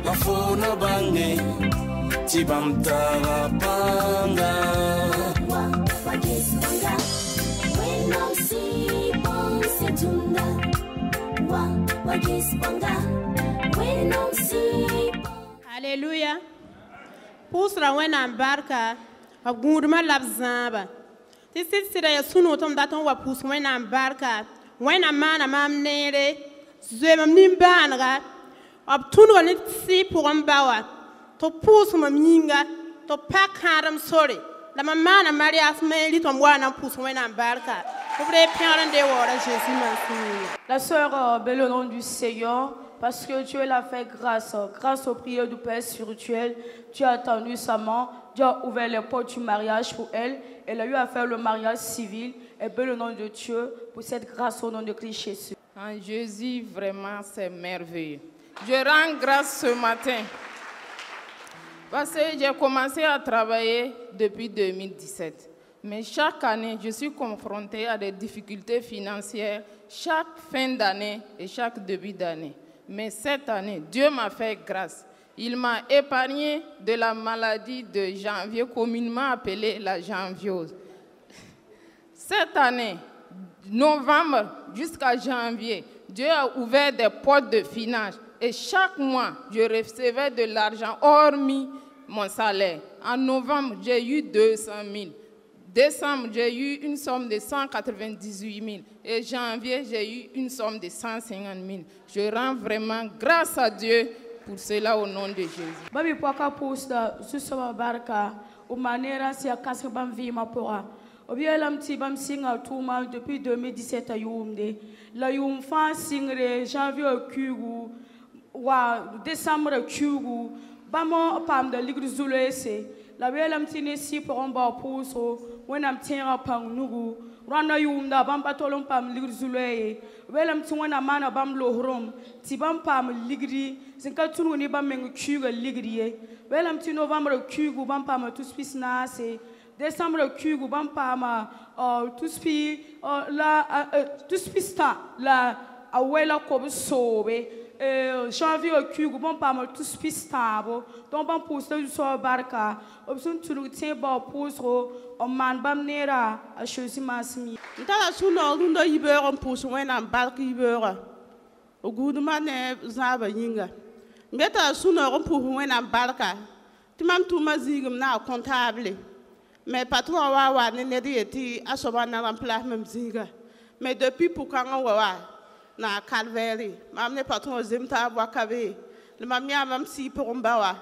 la fona bange tibam tarapanga wa jesbanga when si bon setunda wa jesbanga when si. Alléluia. Pusra wena barka agudma labzaba tisira ya sunu tom daton wa pus wena barka wena mana mamnere zwem nimbanga ab tunu ni si pour mbawa to pus maminga to pakaram sori la mama na maria smeli to mwana pus wena barka pour les parents de wora Jésus merci. La sœur belle au nom du Seigneur, parce que Dieu l'a fait grâce aux prières du Père spirituel. Tu as tendu sa main, Dieu a ouvert les portes du mariage pour elle. Elle a eu à faire le mariage civil. Et belle au nom de Dieu pour cette grâce au nom de Christ Jésus. En Jésus, vraiment, c'est merveilleux. Je rends grâce ce matin parce que j'ai commencé à travailler depuis 2017. Mais chaque année, je suis confrontée à des difficultés financières chaque fin d'année et chaque début d'année. Mais cette année, Dieu m'a fait grâce. Il m'a épargné de la maladie de janvier, communément appelée la janviose. Cette année, novembre jusqu'à janvier, Dieu a ouvert des portes de finances. Et chaque mois, je recevais de l'argent, hormis mon salaire. En novembre, j'ai eu 200 000. Décembre, j'ai eu une somme de 198 000. Et janvier, j'ai eu une somme de 150 000. Je rends vraiment grâce à Dieu pour cela au nom de Jésus. Babi poaka posta susoma barka o manera si akasa bam vima pora. Obielam ti bam singa tuma depuis 2017 à Youmde. La Youm fa singre janvier kugu wa décembre kugu bamo pam de ligru zulese. La bielam ti ne si pour on ba poso when am tira pang nugu rana Youmda bam batolom pam ligru zuleye. Welam ti wana mana bam lohrom ti bam pam ligri zinka tunu ni bam mengu kuga ligriye. Welam ti novembre kugu bam pam tous pis nase. Décembre kugu bam pam tous pi la tous pista la awela kob sobe. Janvier kugu bam pam tous pista bo. Donc bam pousse du so barka. Obsun tunu tien ba pousse o man bam nera a choisi masmi. Ntala suno rundo yibeur on pousse wena barka yibeur. O guduma ne zaba yinga. Mbeta suno on pousse wena barka. Timam tuma zigum na comptable. Mais patron wa ne dieti asoba na remplace même zinga. Mais depuis pour quand on wa na Calvary, mamne patron zimta wa kabe. Le mamia mam si pour mbawa.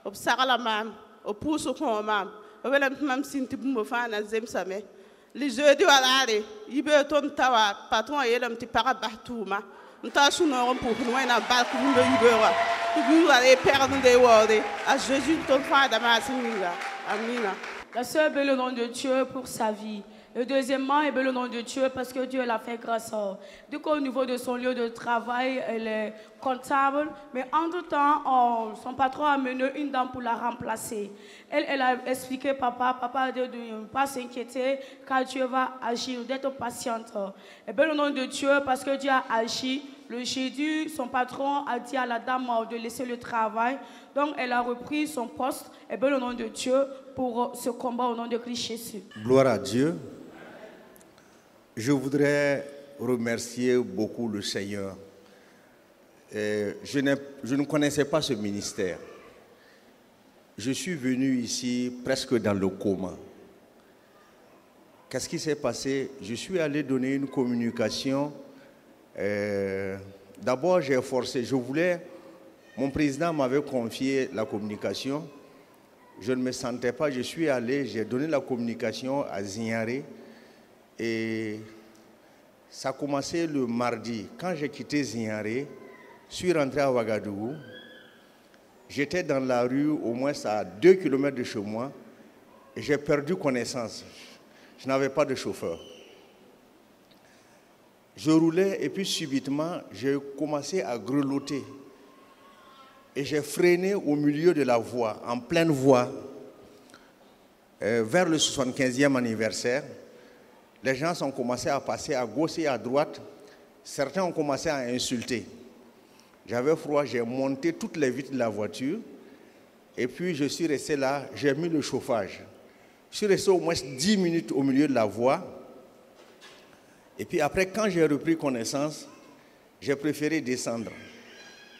Obsara la mam, au pousse ko mam. Obela mam sinti bumbo fa na zemsame. Les jeudi wala ale, yibe ton tawa patron yelam ti para batuma. Nta suno pour wena balku ndo yibewa. Tu aller perdre des words. À Jésus ton frère d'Amasinga. Amina. La sœur est belle au nom de Dieu pour sa vie. Et deuxièmement, elle est belle au nom de Dieu parce que Dieu l'a fait grâce à elle. Du coup, au niveau de son lieu de travail, elle est comptable. Mais entre-temps, son patron a mené une dame pour la remplacer. Elle a expliqué papa a dit de ne pas s'inquiéter car Dieu va agir, d'être patiente. Elle est belle au nom de Dieu parce que Dieu a agi. Le jeudi, son patron a dit à la dame de laisser le travail. Donc, elle a repris son poste. Et bien, au nom de Dieu, pour ce combat au nom de Christ Jésus. Gloire à Dieu. Je voudrais remercier beaucoup le Seigneur. Je ne connaissais pas ce ministère. Je suis venu ici presque dans le coma. Qu'est-ce qui s'est passé? Je suis allé donner une communication. D'abord, j'ai forcé. Mon président m'avait confié la communication. Je ne me sentais pas. Je suis allé, j'ai donné la communication à Zignaré. Et ça a commencé le mardi. Quand j'ai quitté Zignaré, je suis rentré à Ouagadougou. J'étais dans la rue, au moins à 2 km de chez moi. Et j'ai perdu connaissance. Je n'avais pas de chauffeur. Je roulais et puis subitement, j'ai commencé à grelotter. Et j'ai freiné au milieu de la voie, en pleine voie, vers le 75e anniversaire. les gens ont commencé à passer à gauche et à droite. Certains ont commencé à insulter. J'avais froid, j'ai monté toutes les vitres de la voiture. Et puis je suis resté là, j'ai mis le chauffage. Je suis resté au moins 10 minutes au milieu de la voie. Et puis après, quand j'ai repris connaissance, j'ai préféré descendre.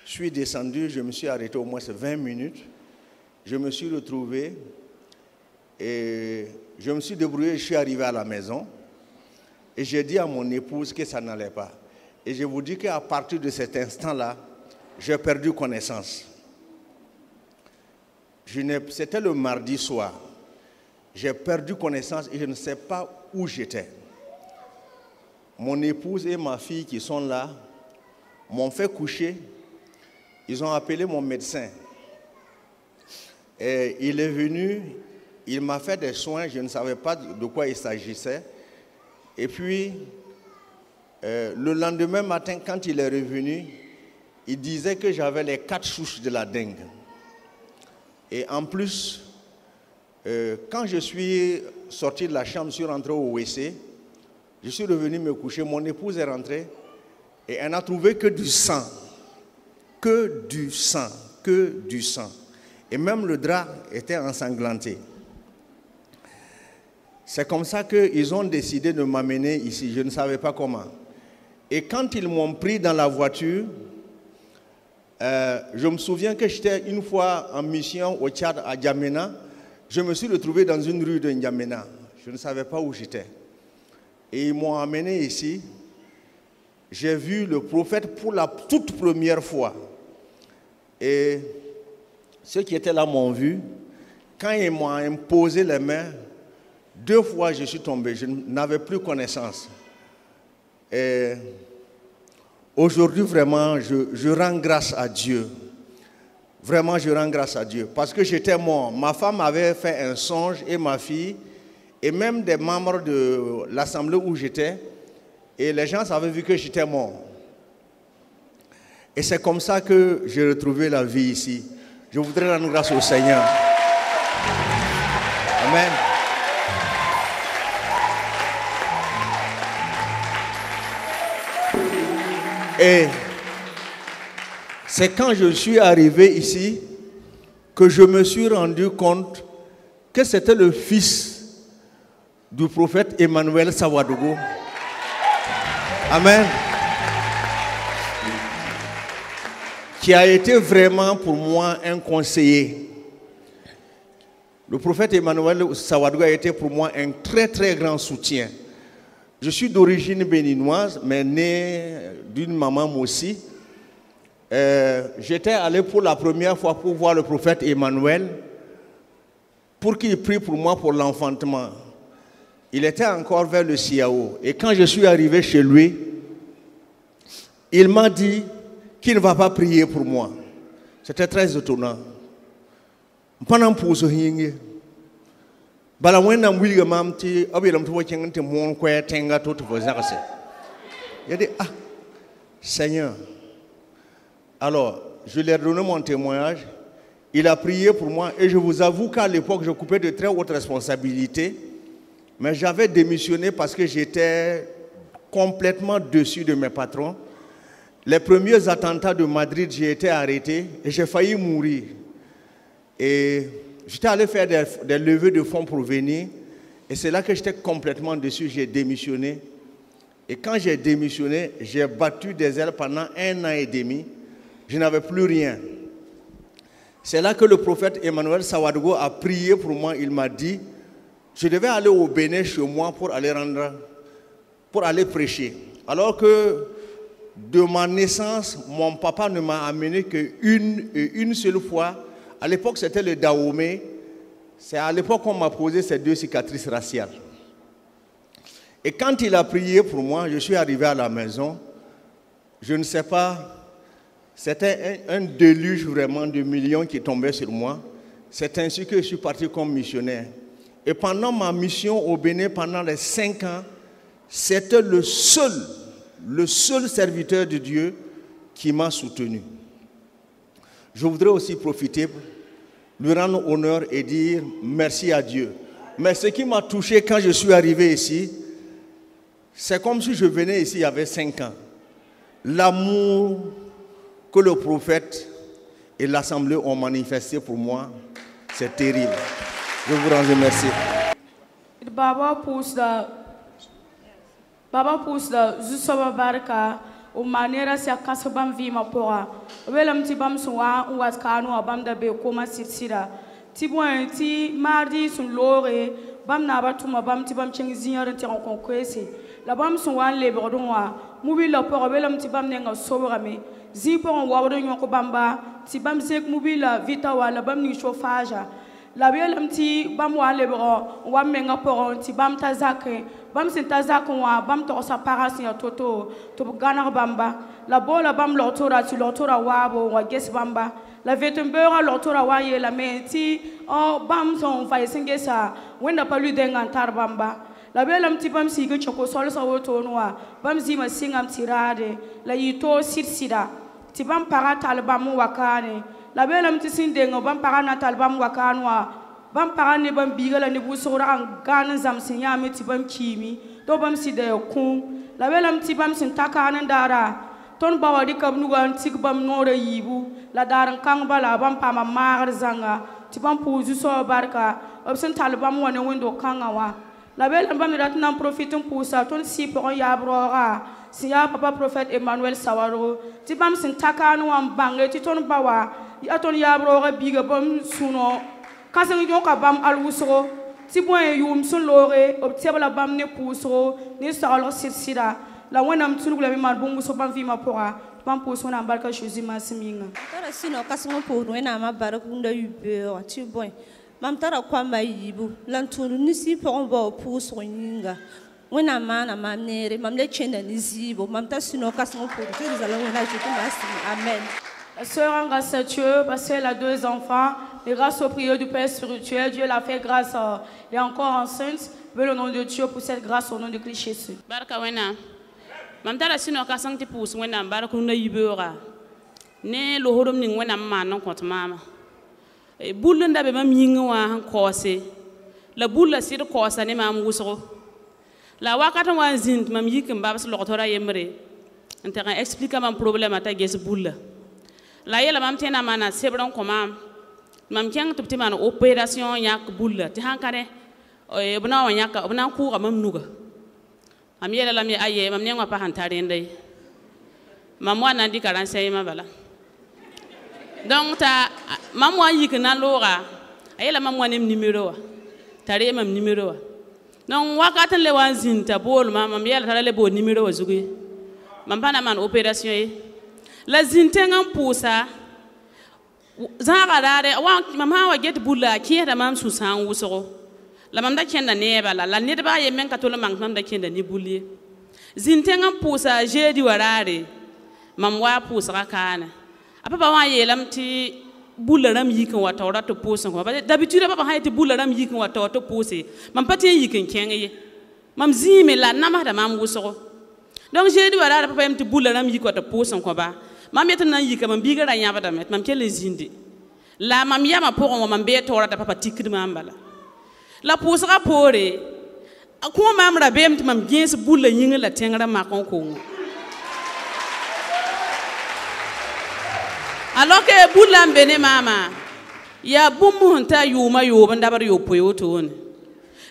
Je suis descendu, je me suis arrêté au moins 20 minutes. Je me suis retrouvé et je me suis débrouillé, je suis arrivé à la maison. Et j'ai dit à mon épouse que ça n'allait pas. Et je vous dis qu'à partir de cet instant-là, j'ai perdu connaissance. C'était le mardi soir. J'ai perdu connaissance et je ne sais pas où j'étais. Mon épouse et ma fille qui sont là m'ont fait coucher. Ils ont appelé mon médecin. Et il est venu, il m'a fait des soins, je ne savais pas de quoi il s'agissait. Et puis, le lendemain matin, quand il est revenu, il disait que j'avais les 4 souches de la dengue. Et en plus, quand je suis sorti de la chambre, je suis rentré au WC, je suis revenu me coucher, mon épouse est rentrée et elle n'a trouvé que du sang. Que du sang, que du sang. Et même le drap était ensanglanté. C'est comme ça qu'ils ont décidé de m'amener ici, je ne savais pas comment. Et quand ils m'ont pris dans la voiture, je me souviens que j'étais une fois en mission au Tchad à N'Djamena. Je me suis retrouvé dans une rue de N'Djamena. Je ne savais pas où j'étais. Et ils m'ont amené ici. J'ai vu le prophète pour la toute première fois. Et ceux qui étaient là m'ont vu. Quand ils m'ont imposé les mains, 2 fois je suis tombé. Je n'avais plus connaissance. Et aujourd'hui, vraiment, je rends grâce à Dieu. Vraiment, je rends grâce à Dieu. Parce que j'étais mort. Ma femme avait fait un songe et ma fille, et même des membres de l'assemblée où j'étais, et les gens avaient vu que j'étais mort. Et c'est comme ça que j'ai retrouvé la vie ici. Je voudrais rendre grâce au Seigneur. Amen. Et c'est quand je suis arrivé ici que je me suis rendu compte que c'était le fils du prophète Emmanuel Sawadogo. Amen. Qui a été vraiment pour moi un conseiller. Le prophète Emmanuel Sawadogo a été pour moi un très très grand soutien. Je suis d'origine béninoise, mais né d'une maman aussi. J'étais allé pour la première fois pour voir le prophète Emmanuel, pour qu'il prie pour moi pour l'enfantement. Il était encore vers le Siao. Et quand je suis arrivé chez lui, il m'a dit qu'il ne va pas prier pour moi. C'était très étonnant. Pendant pour ce il dit, ah, Seigneur. Alors, je lui ai donné mon témoignage. Il a prié pour moi et je vous avoue qu'à l'époque, je coupais de très hautes responsabilités. Mais j'avais démissionné parce que j'étais complètement dessus de mes patrons. Les premiers attentats de Madrid, j'ai été arrêté et j'ai failli mourir. Et j'étais allé faire des levées de fonds pour venir. Et c'est là que j'étais complètement dessus, j'ai démissionné. Et quand j'ai démissionné, j'ai battu des ailes pendant 1 an et demi. Je n'avais plus rien. C'est là que le prophète Emmanuel Sawadogo a prié pour moi. Il m'a dit, je devais aller au Bénin chez moi pour aller prêcher. Alors que de ma naissance, mon papa ne m'a amené qu'une seule fois. À l'époque, c'était le Dahomey. C'est à l'époque qu'on m'a posé ces 2 cicatrices raciales. Et quand il a prié pour moi, je suis arrivé à la maison. Je ne sais pas, c'était un déluge vraiment de millions qui tombaient sur moi. C'est ainsi que je suis parti comme missionnaire. Et pendant ma mission au Bénin, pendant les 5 ans, c'était le seul serviteur de Dieu qui m'a soutenu. Je voudrais aussi profiter, lui rendre honneur et dire merci à Dieu. Mais ce qui m'a touché quand je suis arrivé ici, C'est comme si je venais ici il y avait 5 ans. L'amour que le prophète et l'Assemblée ont manifesté pour moi, c'est terrible. Je vous remercie. Baba pusda Zusoba Barka, o maneira se a casa bam vima pora. Velam tibam suwa, watkano, abam da be coma sitsira. Tibuan ti mardi sun lore, bam nabatuma bam tibam chengzier and teron conquesi. La bam suwan lebrodonwa, mubi la pora velam tibam nenga sobrame. Zipon wawdon yoko bamba, tibam zek mubi la vita wa la bam ni chauffage. La velam ti bam wa lebro, wam menga poron, tibam tazake. Bam sintazak wa bam to sa parasi ya toto to ganar bamba la bola bam lotora tu lotora wabo wa ges bamba la vetumbera lotora wa ye la menti o bam son fa singesa wenda palu dengan tar bamba la belam ti bam sigi choko sol sa woto noa bam zima singam tirade la yito sirsida ti bam parata al bam wakane la belam ti sindengo bam parana tal bam wakanwa bam parane bam bigala ni busura an gan zam sinya mi ti bam kimi to bam si de kun la belam ti bam sin takana dara ton bawa di kab nugan tik bam nora yibu la daran kang bala bam pama mar zanga ti bam puzu so barka obsen talbam wane windo kanga wa la belam bam rat nan profitum pusa ton si pour ya brora si ya papa prophète Emmanuel Sawaro ti bam sin takana wan bange ti ton bawa ya ton ya brora biga bam suno Kasang yon ka bam alwusro, si bon yum sun lore, obtiable la bam ne pusro, ne salo sira. La wenam tulu la man bungu so bam vima pora, bam puson en barka choisi massiminga. Tara sino kasang pour wena ma barakunda yube, tu bon. Mam tara kwa ma yibu, lantunu nisi pour bo pusro yinga. Wena mana mam nere, mam le chenda nizibo, mam ta sino kasang pour tu les allons wena je amen. La sœur en grâce à Dieu, parce qu'elle a 2 enfants, et grâce au prière du Père spirituel, Dieu l'a fait grâce à... Elle est encore enceinte. Veut le nom de Dieu pour cette grâce au nom de Christ Jésus. Barka wena. Mam tara sino ka santi pus wena barka na yibera. Ne lo horom ning wena ma non kont mama. E bulunda be mam yinga wa han kose. La bulla sir kosa ne mam wusro. La wakata wa zint mam yikim babas lokotora yemre. Intérêt expliquer mon problème à ta ges bulla. La yela mam tena mana sebron komam. Mam tiang tu mana opération yak bulla ti hankare e bna wa yak bna ku ga mam nuga am yela lam ya aye mam nyanga pa hantare ndey mam wa nan di 45 ma bala donc ta mam wa yik na lora ayela mam wa nem numéro wa tare mam numéro wa donc wakatan le wan zinta bol mam yela tare le bo numéro wa zugi mam pana man opération e la zintenga pousa Zangarare, Mamma wa get bulla, qui est a mam susan wusoro. La mam da kenda neba, la nedba ye men katola mam da kenda ni bully. Zintenga pusa, jedi warare, mam wa pusa rakana. A papa wa ye lam ti bulla ram yikin wa tawra to pusa. D'habitude, papa ha ti bulla ram yikin wa tawra to pusi. Mam pati yikin kenge. Mam zime la nama da mam wusoro. Donc jedi warare papa ti bulla ram yikwa to pusa ko ba. Mam yeta nan yika mam biga ra nyaba da met mam kele zindi la mam yama pour mam be tora da papa tikid mam bala la pusra pore ko mam ra bem ti mam gens bulla yinga la tengra ma kon ko alors que bulla mbene mama ya bumu hunta yuma yoba ndabar yo poyo ton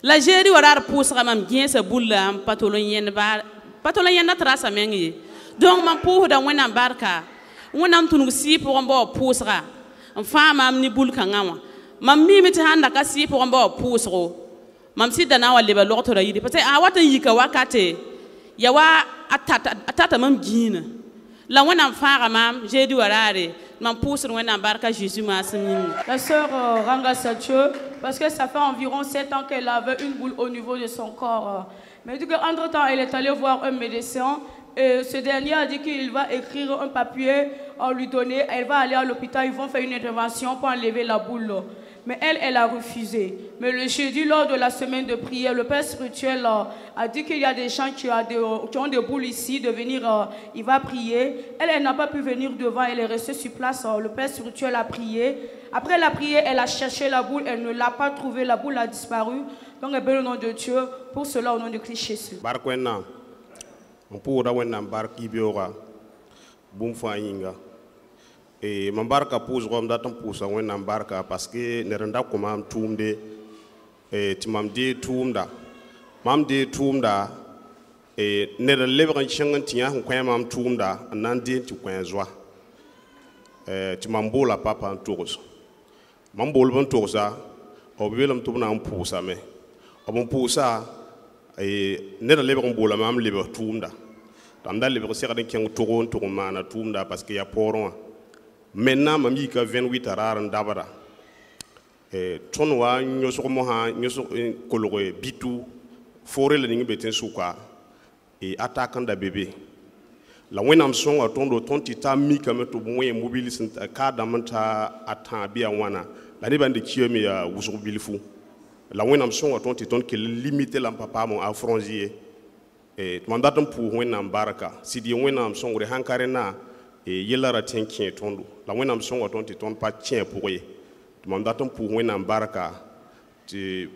la jeri warar pusra mam gens bulla am patolon yen na trasa mengi donc man pour da wena barka wona tunu si pour mbo pusra fama am ni bul kangawa mam mi meti handa ka si pour mbo pusro mam si dana wale ba lokto da yidi parce que a watan yika wakate ya wa atata mam gina la wona fara mam jeudi warare mam pusro wena barka Jésus ma samin. La sœur ranga sa Dieu parce que ça fait environ 7 ans qu'elle avait une boule au niveau de son corps. Mais du coup entre-temps elle est allée voir un médecin. Et ce dernier a dit qu'il va écrire un papier, on lui donner, elle va aller à l'hôpital, ils vont faire une intervention pour enlever la boule. Mais elle a refusé. Mais le jeudi, lors de la semaine de prière, le Père spirituel a dit qu'il y a des gens qui ont des boules ici, de venir, il va prier. Elle n'a pas pu venir devant, elle est restée sur place, le Père spirituel a prié. Après la prière, elle a cherché la boule, elle ne l'a pas trouvée, la boule a disparu. Donc elle bénit le nom de Dieu, pour cela au nom de Christ Jésus. Mpura wẽnnaam bark yibeooga bũmb fãa yĩnga mam barka pʋʋsgɔ m dat n pʋʋsa wẽnnaam barka parce que ned n da kõ maam tʋʋmde tɩ mam dee tʋʋmda mam dee tʋʋmda ned n lebg n kẽng n tɩ yã sẽn kõ mam tʋʋmda n na n deen tɩ kõ zoa tɩ mam boola papa n togs mam boolb n togsa b yeelame tɩ b na n pʋʋsame b n pʋʋsa ned n lebg n boola mam lebg tʋʋmda tɩ m da lebg segd n kẽng togo n tog n maana tʋʋmda parce que ya poorẽ wã maintenant mam yika 28 raar n dabra tõnd wa yõsg mosã kolg bitu foore la ning be tɩ n sʋka attaque n da bebe la wẽnnaam sõnga tõndo tõnd tɩ ta mikame tɩ b wẽ mobil sẽn ka dãmb n ta a tãag bɩ ya wãna la nebã n de kiame yaa wʋsg bilfu la wẽnnaam sõnga tõnd tɩ tõnd kell limite la n pa paam a frõnzi ye tɩ mam dat n pʋʋs wẽnnaam barka sɩd ye wẽnnaam sõngre sãn ka rẽnna yella ra tẽn kẽ tõndo la wẽnnaam sõnga tõnd tɩ tõnd pa kẽ pʋgẽ ye tɩ mam dat n pʋʋs wẽnnaam barka tɩ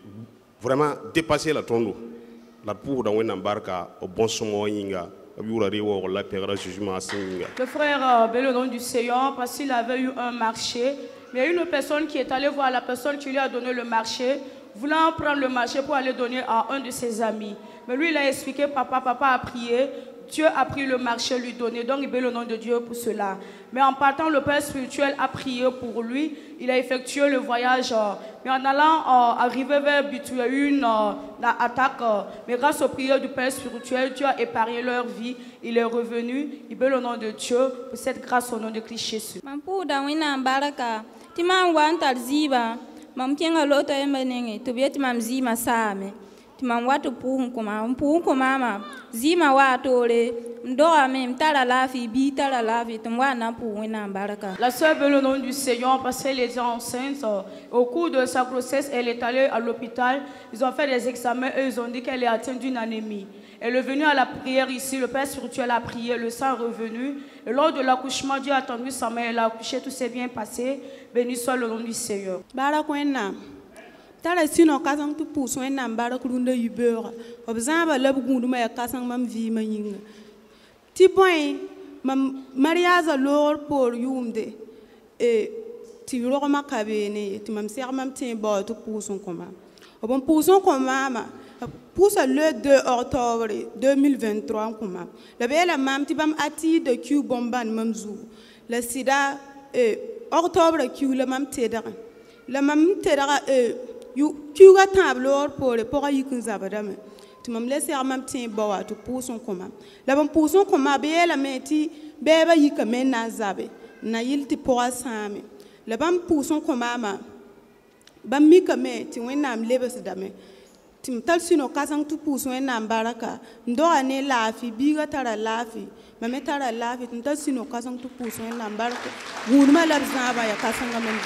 vraiment dépasser la tõndo la d pʋʋsda wẽnnaam barka b bõn-sõma wã yĩnga b yʋʋra rẽ waoog la pɛgra jugement sẽn yĩnga. Le frère béni le nom du Seigneur parce qu'il avait eu un marché, mais il y a une personne qui est allée voir la personne qui lui a donné le marché, voulant prendre le marché pour aller donner à un de ses amis. Mais lui, il a expliqué, papa a prié, Dieu a pris le marché, lui donner. Donc, il bénit le nom de Dieu pour cela. Mais en partant, le Père spirituel a prié pour lui. Il a effectué le voyage. Mais en allant arriver vers Bitu, il y a eu une attaque. Mais grâce aux prières du Père spirituel, Dieu a épargné leur vie. Il est revenu. Il bénit le nom de Dieu pour cette grâce au nom de Christ Jésus. Mam watu puun kuma zima wa tore ndoa mem tara lafi bi tara lafi tumwa na puuna baraka. La sœur veut le nom du Seigneur parce qu'elle était enceinte. Au cours de sa grossesse, elle est allée à l'hôpital. Ils ont fait des examens et ils ont dit qu'elle est atteinte d'une anémie. Elle est venue à la prière ici, le Père spirituel a prié, le sang est revenu. Et lors de l'accouchement, Dieu a attendu sa mère, elle a accouché, tout s'est bien passé. Béni soit le nom du Seigneur. Barakwena. Tara sino kasang tu puso en nambara kurunda yubera. Obzamba lab gunduma ya kasang mam vi mayinga. Ti point mam mariaza lor por yumde. Ti roma kabene ti mam ser mam tin bo tu puso koma. Obon puso koma ma. Pousse le 2 octobre 2023 koma. La belle mam ti bam ati de Q bomban mamzou. La sida octobre Q la mam tedara. La mam tedara tu as tableau pour les pour y conserver. Tu m'as laissé à même temps boire tu pousse en commun. La bonne pousse en commun bien la métier bébé y comme un zabe. Na il te pourra s'aimer. La bonne pousse en commun ma. Bam mi comme tu es un âme lève ce dame. Tu me tals sur nos casans tu pousse un âme baraka. Ndo ane la fi biga tara la fi. Ma metara la fi tu me tals sur nos casans tu pousse un âme baraka. Vous ne m'avez pas ya casanga même.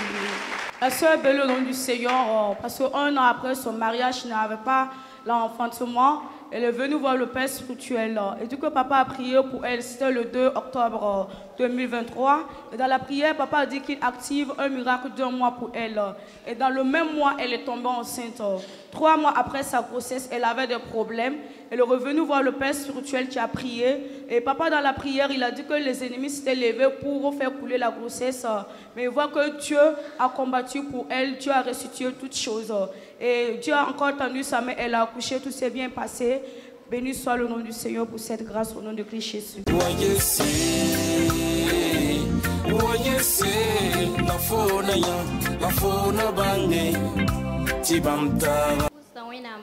La sœur bénit le nom du Seigneur parce qu'un an après son mariage, n'avait pas l'enfantement. Elle est venue voir le Père spirituel. Et du coup, papa a prié pour elle. C'était le 2 octobre 2023. Et dans la prière, papa a dit qu'il active un miracle d'1 mois pour elle. Et dans le même mois, elle est tombée enceinte. 3 mois après sa grossesse, elle avait des problèmes. Elle est revenue voir le Père spirituel qui a prié. Et papa, dans la prière, il a dit que les ennemis s'étaient levés pour faire couler la grossesse. Mais il voit que Dieu a combattu pour elle. Dieu a restitué toutes choses. Et Dieu a encore tendu sa main. Elle a accouché. Tout s'est bien passé. Béni soit le nom du Seigneur pour cette grâce au nom de Christ Jésus.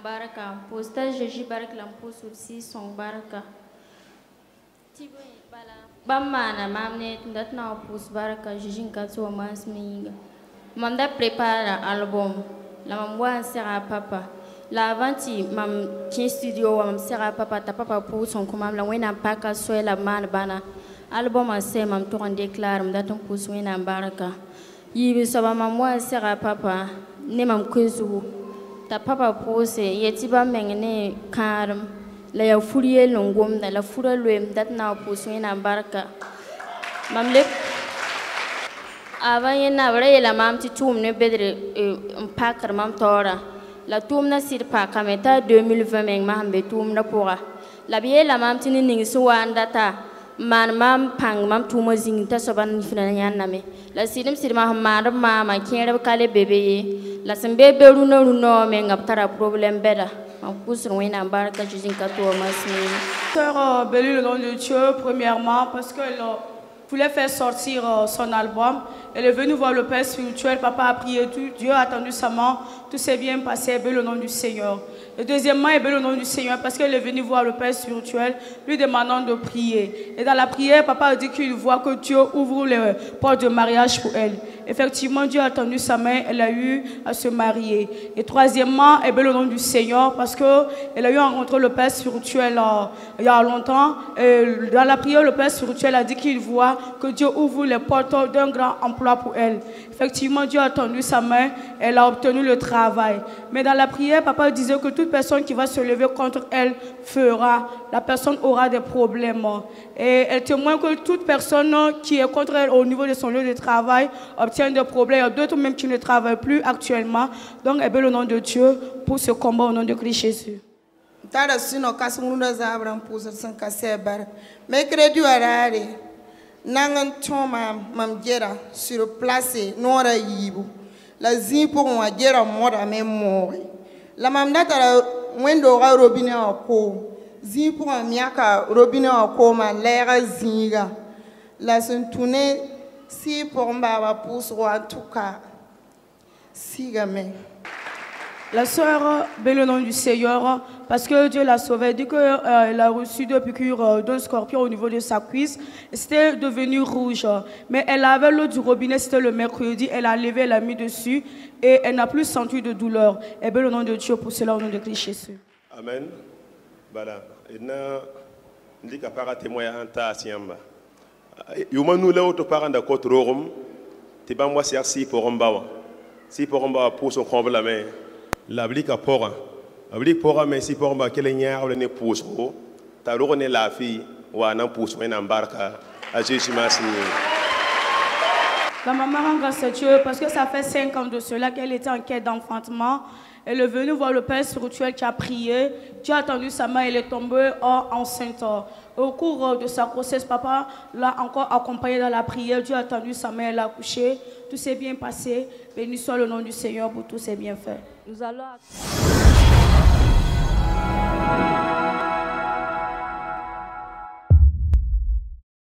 Baraka posta Jésus baraka lampo sursi son baraka tibo bala bamana mamne ndat na pus baraka Jésus katso mas minga manda prepara album la mamwa sera papa la avanti mam kin studio mam sera papa ta papa pour son comment la wena paka so la man bana album ase mam to en déclare ndat on pus wena baraka yibi so mamwa sera papa ne mam kwezu ta papa pose yetiba mengene karam la ya furiye longom da la fura loem dat na pose na barka mamle ava yena bare la mam ti tum ne bedre pakar mam tora la tum na sir pa kameta 2020 meng ma hambe tum na pora La biye la mam tini ning suwanda ta man mam pang mam tumo zing ta soban fina nyaname la sidim sidima ma kere kale bebe la sembe beru no no me ngaptara problem beda mam kusro wena baraka jujinka to masni. Sœur bénit le nom de Dieu premièrement parce qu'elle voulait faire sortir son album. Elle est venue voir le Père spirituel, papa a prié, Dieu a attendu sa main, tout s'est bien passé, béni le nom du Seigneur. Et deuxièmement, elle bénit le nom du Seigneur parce qu'elle est venue voir le Père spirituel, lui demandant de prier. Et dans la prière, papa a dit qu'il voit que Dieu ouvre les portes de mariage pour elle. Effectivement, Dieu a attendu sa main, elle a eu à se marier. Et troisièmement, elle bénit le nom du Seigneur parce qu'elle a eu à rencontrer le Père spirituel il y a longtemps. Et dans la prière, le Père spirituel a dit qu'il voit que Dieu ouvre les portes d'un grand emploi pour elle. Effectivement, Dieu a tendu sa main, elle a obtenu le travail. Mais dans la prière, papa disait que toute personne qui va se lever contre elle fera. La personne aura des problèmes. Et elle témoigne que toute personne qui est contre elle au niveau de son lieu de travail obtient des problèmes. Il y a d'autres même qui ne travaillent plus actuellement. Donc, elle bénit le nom de Dieu pour ce combat au nom de Christ Jésus. Nangan toma mam gera sur place nora yibu la zin pour moi gera mora même mort la mam data wendo ga robinet ko zin pour miaka robinet ko ma lera zinga la sentune si pour mbaba pour en tout cas si gamin. La sœur bénit le nom du Seigneur parce que Dieu l'a sauvée. Dit qu'elle a reçu 2 piqûres d'un scorpion au niveau de sa cuisse. C'était devenu rouge. Mais elle avait l'eau du robinet, c'était le mercredi. Elle a levé, elle a mis dessus et elle n'a plus senti de douleur. Et bénit le nom de Dieu pour cela au nom de Christ Jésus. Amen. Voilà. Et nous, nous avons témoigné en ta siamba. Yuma nous là où tu parles de côté rorum, tu vas moi si pour ombawa, si pour ombawa pour son comble la main. La blique pora, mais si pour moi qu'elle n'y a rien pousse, ta ronde la fille ou un pousse ou un embarca à Jésus Massi. La maman rend grâce à Dieu parce que ça fait 5 ans de cela qu'elle était en quête d'enfantement. Elle est venue voir le Père spirituel qui a prié. Dieu a attendu sa main, elle est tombée enceinte. Au cours de sa grossesse, papa l'a encore accompagnée dans la prière. Dieu a attendu sa main, elle a accouché. Tout s'est bien passé. Béni soit le nom du Seigneur pour tous ses bienfaits. Nous allons...